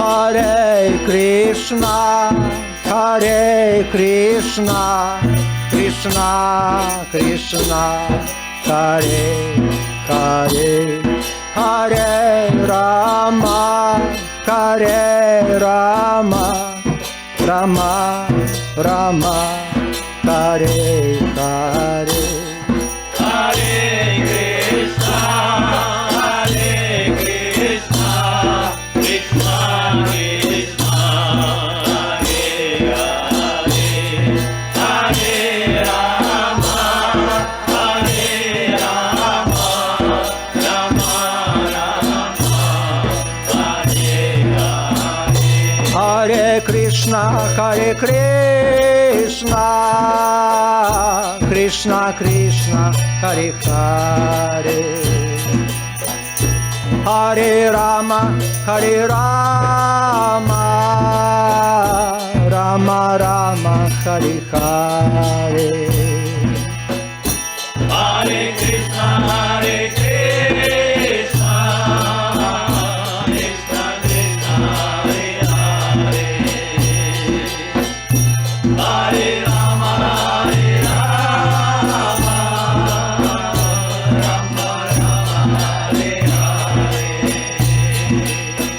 Hare Krishna, Hare Krishna, Krishna Krishna, Hare Hare, Hare Rama, Hare Rama, Rama Rama, Hare Hare. Hare Krishna, Hare Krishna, Krishna Krishna, Hare Hare, Hare Rama, Hare Rama, Rama Rama, Hare Hare. Hare Krishna, Hare Krishna, Krishna Krishna, Hare Hare, Hare Rama, Hare Rama, Rama Rama, Hare Hare.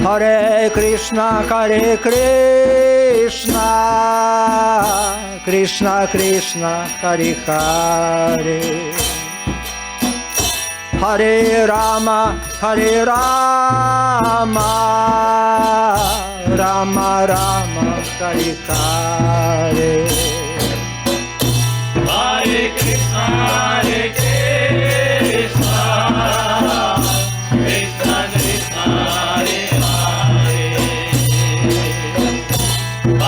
Hare Krishna, Hare Krishna, Krishna Krishna, Hare Hare, Hare Rama, Hare Rama, Rama Rama, Hare Hare. Hare Krishna, Hare Krishna, Krishna Krishna, Hare Hare,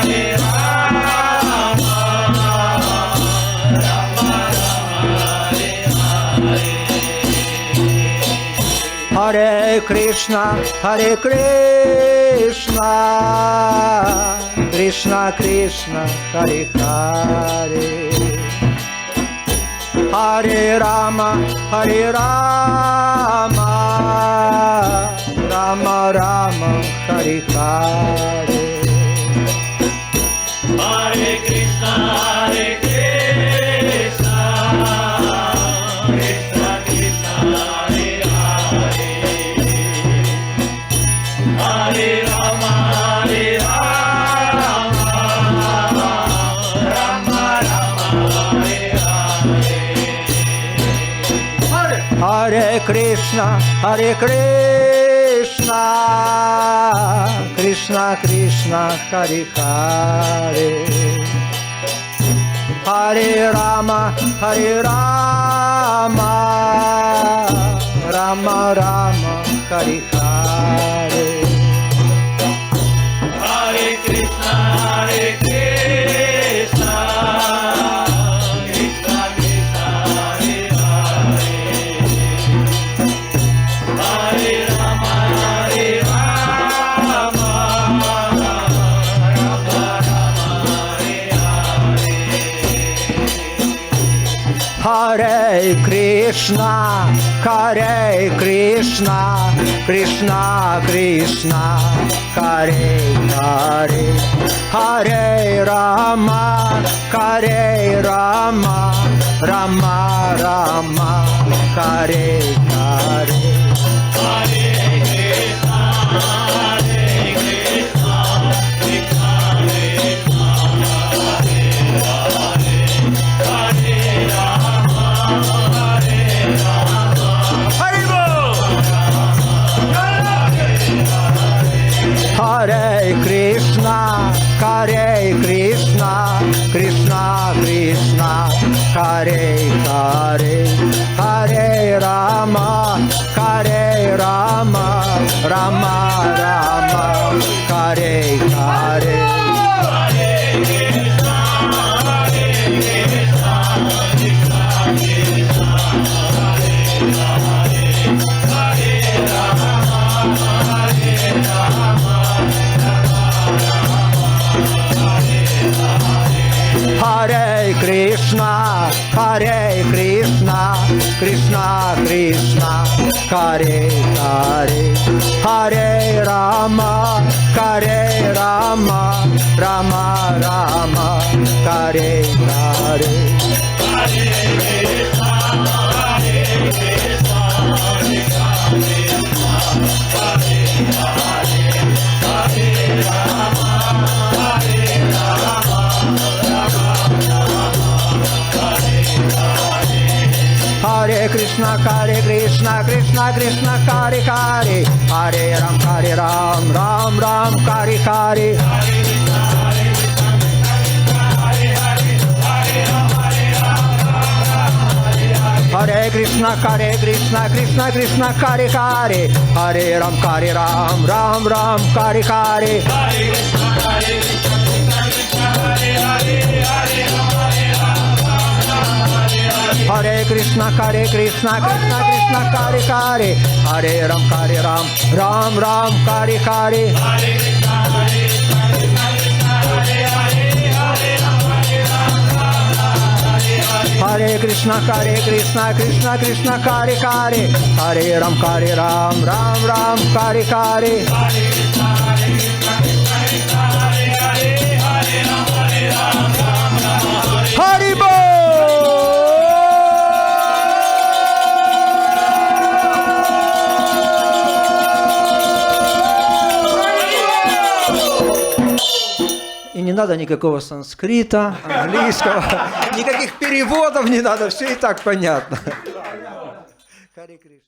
Hare Rama, Hare Rama, Rama Rama, Hare Hare. Hare Krishna, Hare Krishna, Krishna Krishna, Hare Hare, Hare Rama, Hare Rama, Rama Rama, Hare Hare. Hare Krishna, Hare Krishna, Krishna Krishna, Hare Hare, Hare Rama, Hare Rama, Rama Rama, Hare Hare. Hare Krishna, Hare Krishna, Krishna Krishna, Hare Hare, Hare Rama, Hare Rama, Rama Rama, Hare Hare. Hare Krishna, Hare Krishna, Krishna Krishna, Hare Hare, Hare Rama, Hare Rama, Rama Rama, Hare Hare. Hare Krishna, Hare Krishna, Krishna Krishna, Hare Hare, Hare Rama, Hare Rama, Rama Rama, Hare Hare. Hare Krishna, Hare Krishna, Krishna Krishna, Hare Hare, Hare Rama, Hare Rama, Hare Krishna, Hare Krishna, Krishna Krishna, Hare Hare, Hare Rama, Hare Rama, Rama Rama, Hare Hare. Hare Krishna, Hare Krishna, Krishna Krishna, Hare Hare, Харе Рама, Харе Рама, Рама Рама, Харе Харе. Hare Krishna, Krishna Krishna, Hare Hare, Hare Ram, Ram Ram, Hare Hare. Hare Krishna, Krishna Krishna, Hare Hare, Hare Ram, Ram Ram, Hare Hare. Hare Krishna, Krishna Krishna, Hare Hare, Hare Ram, Ram Hare Hare. Hare Krishna, Krishna Krishna, Hare Hare, Hare Ram, Ram Ram, Hare Hare. Haribol! И не надо никакого санскрита, английского, никаких переводов не надо, все и так понятно. Харе Кришна.